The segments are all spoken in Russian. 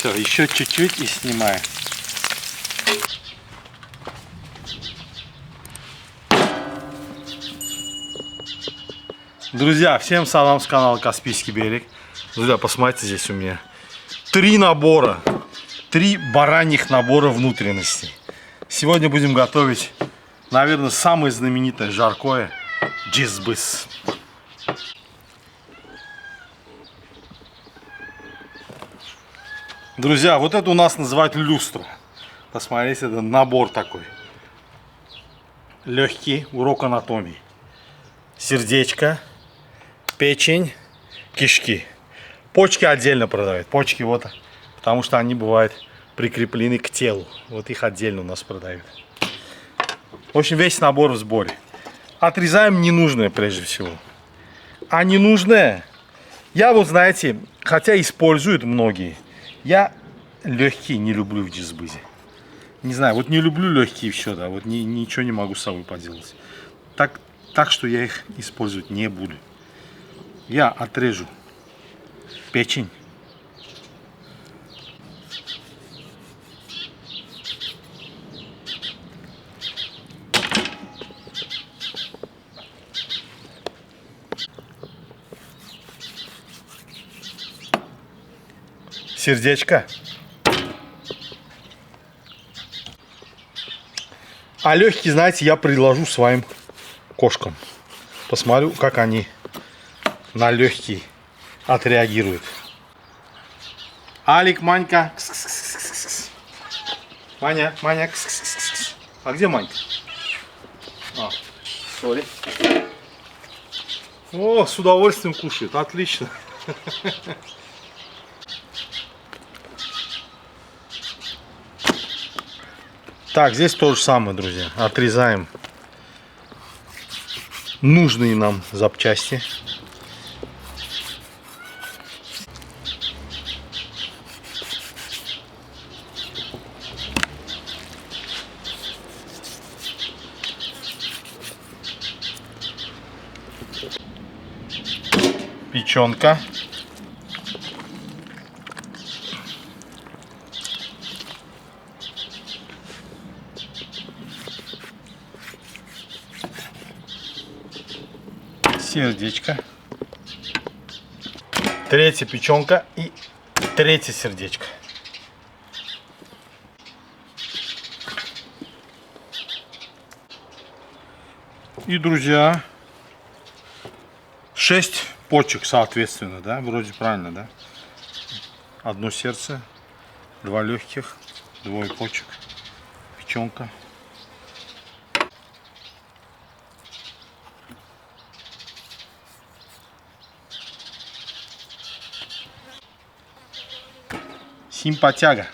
Все, еще чуть-чуть и снимаю. Друзья, всем салам с канала Каспийский берег. Друзья, посмотрите, здесь у меня 3 набора. 3 бараньих набора внутренностей. Сегодня будем готовить, наверное, самое знаменитое жаркое джизбыс. Друзья, вот это у нас называют люстра. Посмотрите, это набор такой. Легкий урок анатомии. Сердечко, печень, кишки. Почки отдельно продают. Почки вот, потому что они бывают прикреплены к телу. Вот их отдельно у нас продают. В общем, весь набор в сборе. Отрезаем ненужное прежде всего. А ненужное, я вот, знаете, хотя используют многие, я легкие не люблю в джизбызе. Не знаю, вот не люблю легкие все, да, вот ничего не могу с собой поделать. Так что я их использовать не буду. Я отрежу печень. Сердечко. А легкие, знаете, я предложу своим кошкам. Посмотрю, как они на легкие отреагируют. Алик, Манька. Маня, Маня. А где Манька? Сори. О, с удовольствием кушает. Отлично. Так, здесь то же самое, друзья. Отрезаем нужные нам запчасти. Печенка. Сердечко. Третья печенка и третье сердечко. И, друзья, 6 почек, соответственно, да, вроде правильно, да? Одно сердце, 2 легких, 2 почек, печенка. Симпатяга.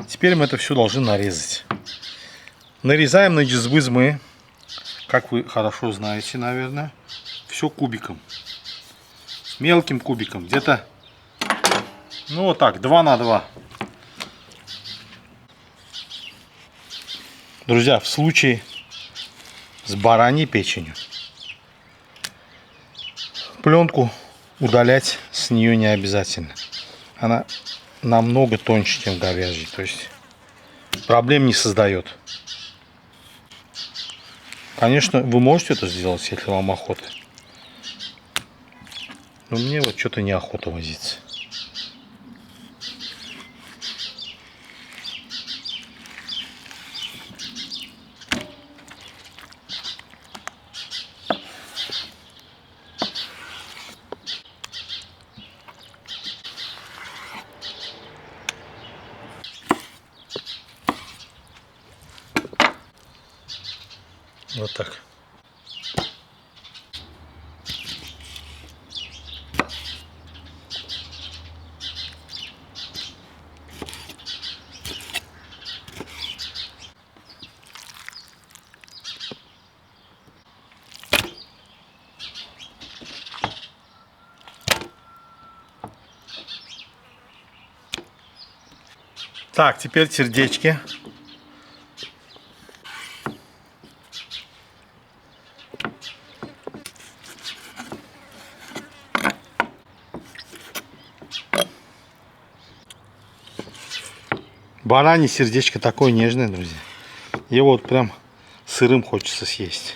Теперь мы это все должны нарезать. Нарезаем на джизбыз мы, как вы хорошо знаете, наверное, все кубиком. Мелким кубиком. Где-то, ну вот так, 2 на 2. Друзья, в случае с бараньей печенью пленку удалять с нее не обязательно. Она намного тоньше, чем говяжий. То есть проблем не создает. Конечно, вы можете это сделать, если вам охота. Но мне вот что-то неохота возиться. Вот так. Так, теперь сердечки. Баранье сердечко такое нежное, друзья. Его вот прям сырым хочется съесть.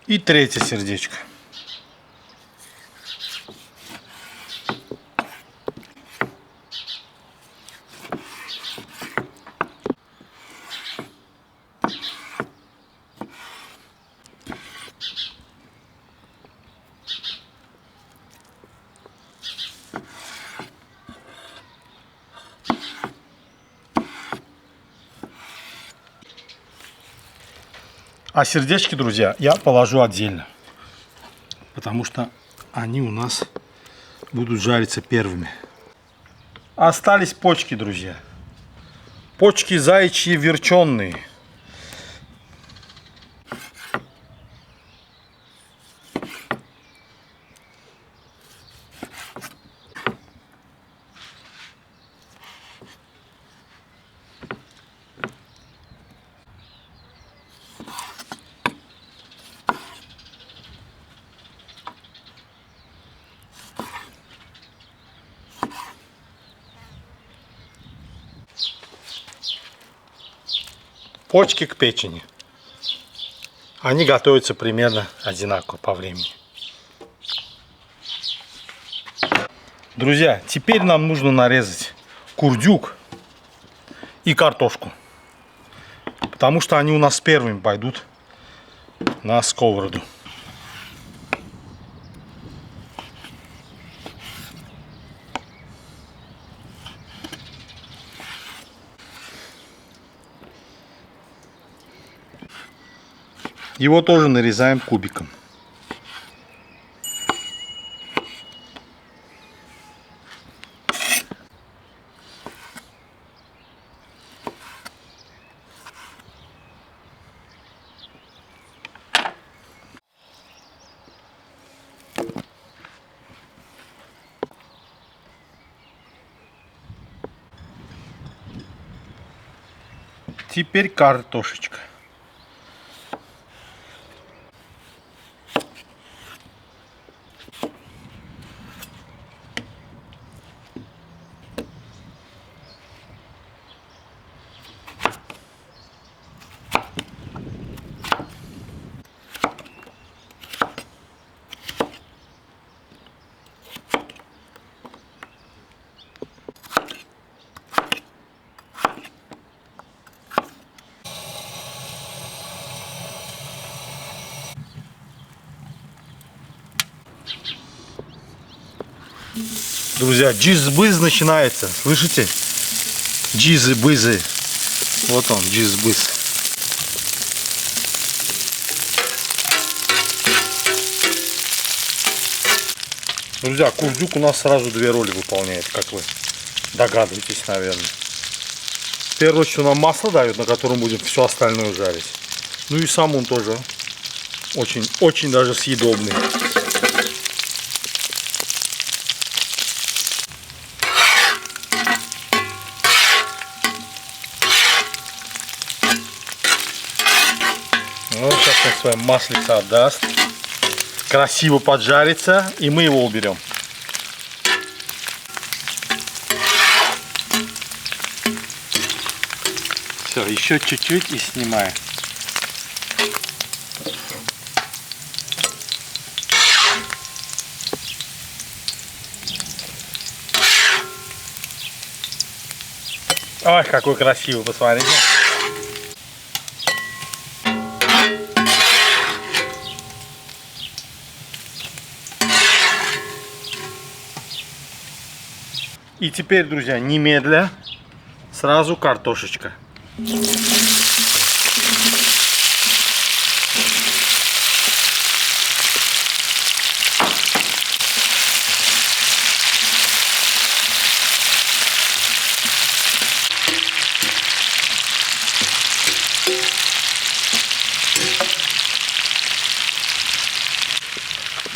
И третье сердечко. А сердечки, друзья, я положу отдельно, потому что они у нас будут жариться первыми. Остались почки, друзья. Почки заячьи верченые. Почки к печени. Они готовятся примерно одинаково по времени. Друзья, теперь нам нужно нарезать курдюк и картошку. Потому что они у нас первыми пойдут на сковороду. Его тоже нарезаем кубиком. Теперь картошечка. Друзья, джиз-быз начинается. Слышите? Джизы-бызы. Вот он, джиз-быз. Друзья, курдюк у нас сразу две роли выполняет, как вы догадываетесь, наверное. В первую очередь нам масло дает, на котором будем все остальное жарить. Ну и сам он тоже очень даже съедобный. Ну, сейчас он свое маслице отдаст. Красиво поджарится, и мы его уберем. Все, еще чуть-чуть и снимаем. Ой, какой красивый, посмотрите. И теперь, друзья, немедля сразу картошечка.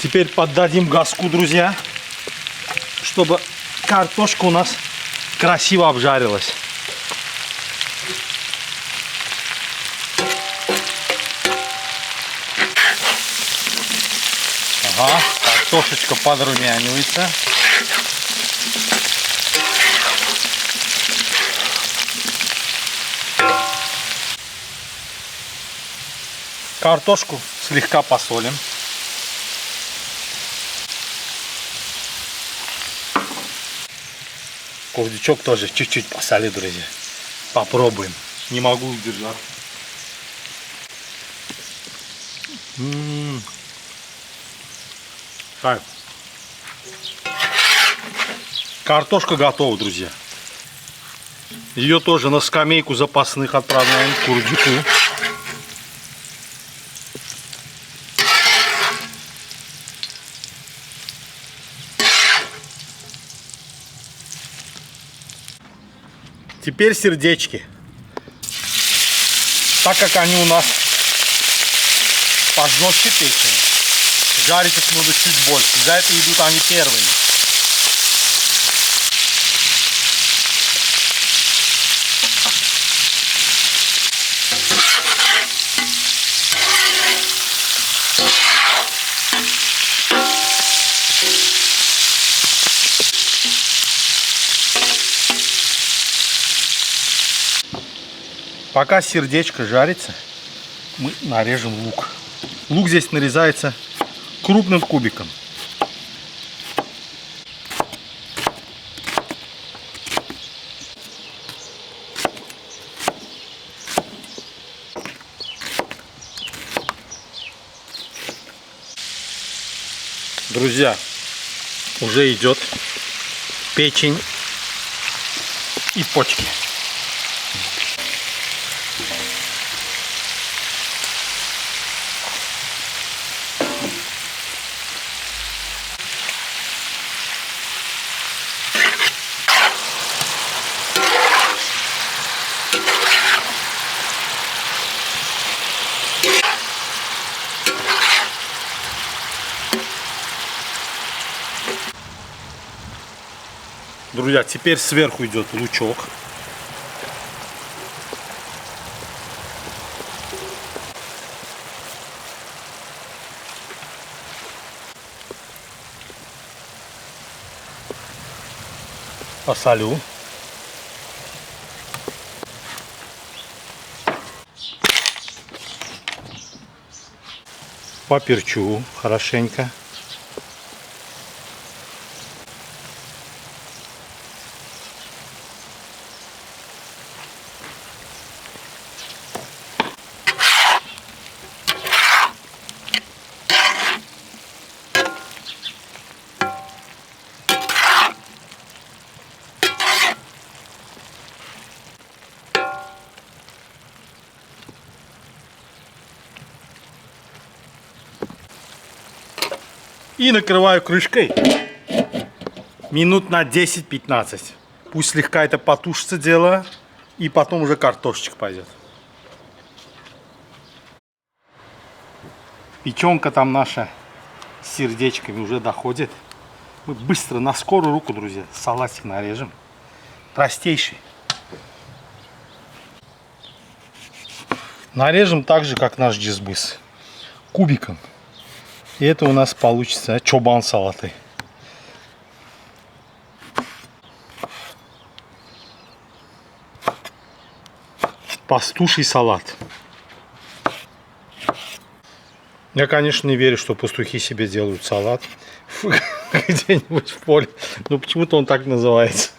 Теперь поддадим газку, друзья, чтобы картошка у нас красиво обжарилась. Ага, картошечка подрумянивается. Картошку слегка посолим. Ковдючок тоже чуть-чуть посоли, друзья. Попробуем. Не могу удержать. Так. Картошка готова, друзья. Ее тоже на скамейку запасных отправляем к Курдюку. Теперь сердечки. Так как они у нас поджнутся печени, жарить их надо чуть больше. За это идут они первыми. Пока сердечко жарится, мы нарежем лук. Лук здесь нарезается крупным кубиком. Друзья, уже идет печень и почки. Друзья, теперь сверху идет лучок. Посолю. Поперчу хорошенько. И накрываю крышкой минут на 10-15. Пусть слегка это потушится дело, и потом уже картошечка пойдет. Печенка там наша с сердечками уже доходит. Мы быстро, на скорую руку, друзья, салатик нарежем. Простейший. Нарежем так же, как наш джизбыс. Кубиком. И это у нас получится чобан салаты. Пастуший салат. Я, конечно, не верю, что пастухи себе делают салат где-нибудь в поле. Но почему-то он так называется.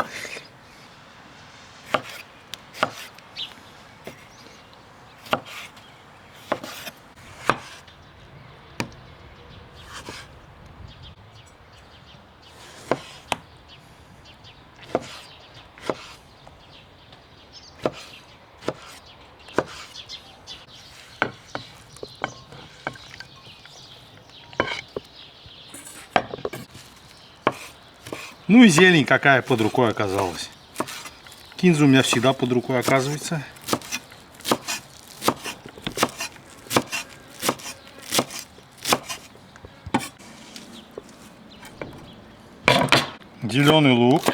Ну и зелень какая под рукой оказалась. Кинза у меня всегда под рукой оказывается. Зеленый лук.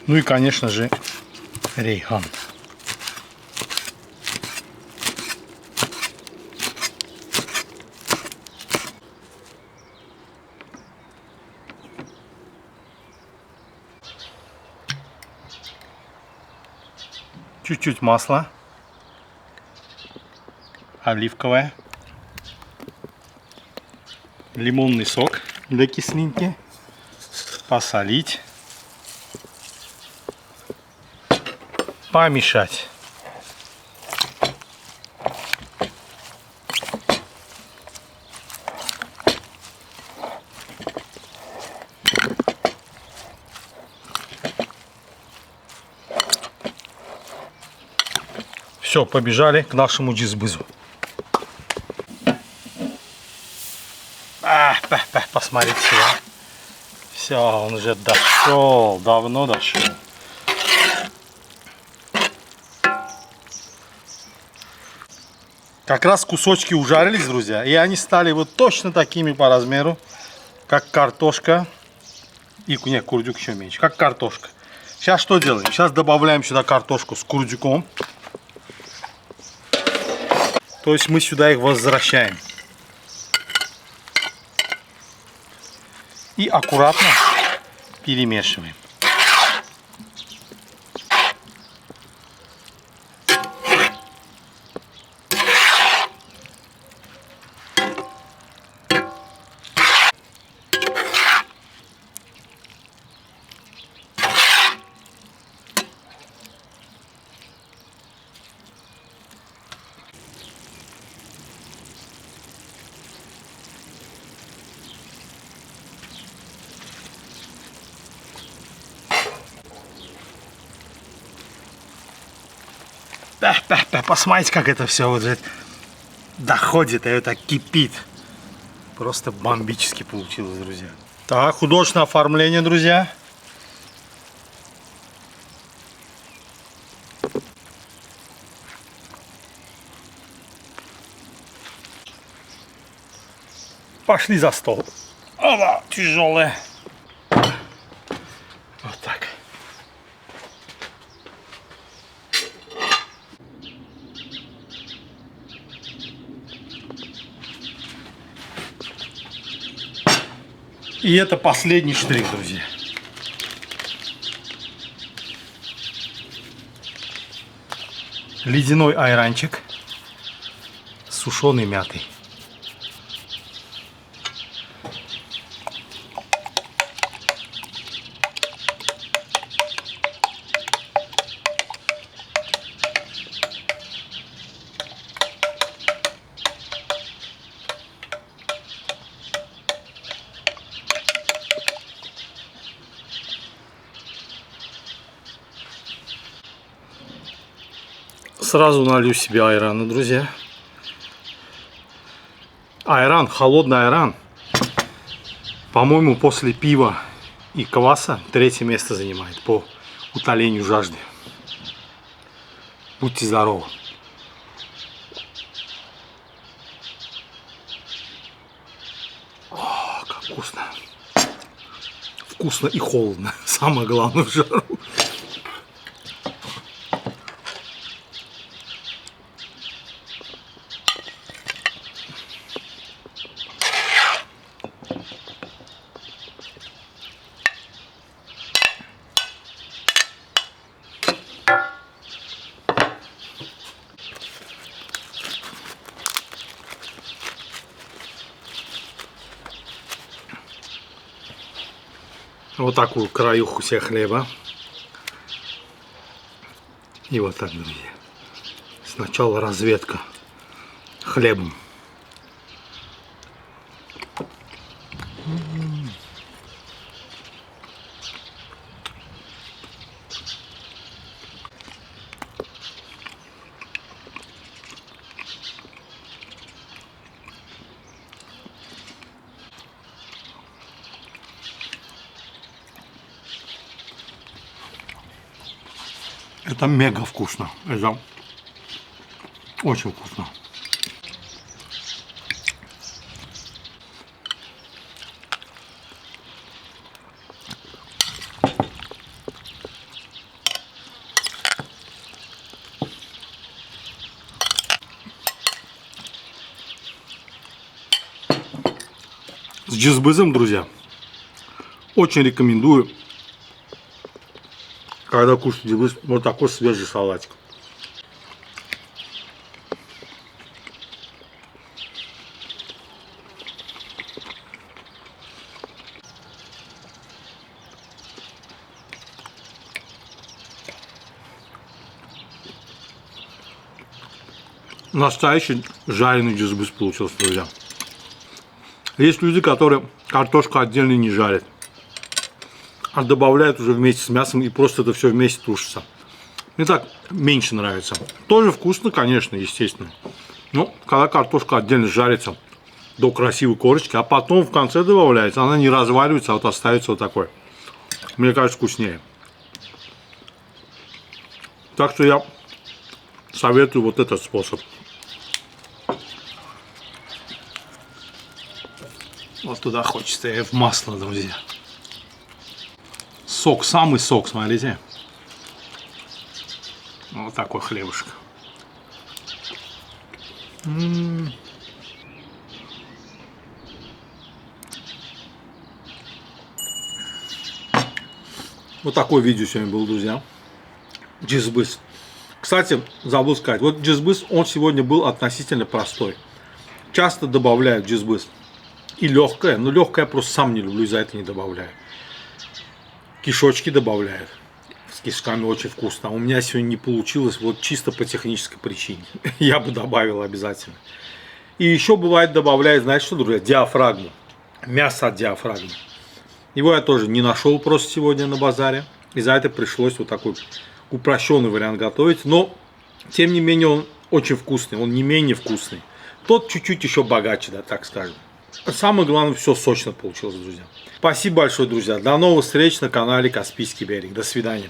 Ну и, конечно же, рейхан. Чуть-чуть масла. Оливковое. Лимонный сок для кислинки. Посолить. Помешать. Все, побежали к нашему джизбызу. Посмотрите сюда. Все, он уже дошел, давно дошел. Как раз кусочки ужарились, друзья, и они стали вот точно такими по размеру, как картошка. И нет, курдюк еще меньше, как картошка. Сейчас что делаем? Сейчас добавляем сюда картошку с курдюком. То есть мы сюда их возвращаем. И аккуратно перемешиваем. Посмотрите, как это все вот доходит, и это кипит. Просто бомбически получилось, друзья. Так, художественное оформление, друзья. Пошли за стол. Оба, тяжелые. Вот так. И это последний штрих, друзья. Ледяной айранчик с сушеной мятой. Сразу налью себе айрана, друзья. Айран, холодный айран, по-моему, после пива и кваса третье место занимает по утолению жажды. Будьте здоровы. О, как вкусно. Вкусно и холодно. Самое главное в жару. Вот такую краюху себе хлеба. И вот так, друзья. Сначала разведка хлебом. Это мега вкусно. Это Очень вкусно. С джизбызом, друзья, очень рекомендую, когда кушать джизбыз, вот такой свежий салатик. Настоящий жареный джизбыз получился, друзья. Есть люди, которые картошку отдельно не жарят, а добавляют уже вместе с мясом и просто это все вместе тушится. Мне так меньше нравится. Тоже вкусно, конечно, естественно. Но когда картошка отдельно жарится до красивой корочки, а потом в конце добавляется, она не разваливается, а вот остается вот такой. Мне кажется, вкуснее. Так что я советую вот этот способ. Вот туда хочется и в масло, друзья. Сок, самый сок, смотрите. Вот такой хлебушек. Вот такое видео сегодня было, друзья. Джизбыз. Кстати, забыл сказать, вот джизбыз, он сегодня был относительно простой. Часто добавляют джизбыз. И легкое, но легкое я просто сам не люблю, из-за этого не добавляю. Кишочки добавляют. С кишками очень вкусно. А у меня сегодня не получилось, вот чисто по технической причине. Я бы добавил обязательно. И еще бывает добавляют, знаете что, друзья, диафрагму. Мясо от диафрагмы. Его я тоже не нашел просто сегодня на базаре. Из-за этого пришлось вот такой упрощенный вариант готовить. Но, тем не менее, он очень вкусный. Он не менее вкусный. Тот чуть-чуть еще богаче, да, так скажем. Самое главное, все сочно получилось, друзья. Спасибо большое, друзья. До новых встреч на канале Каспийский берег. До свидания.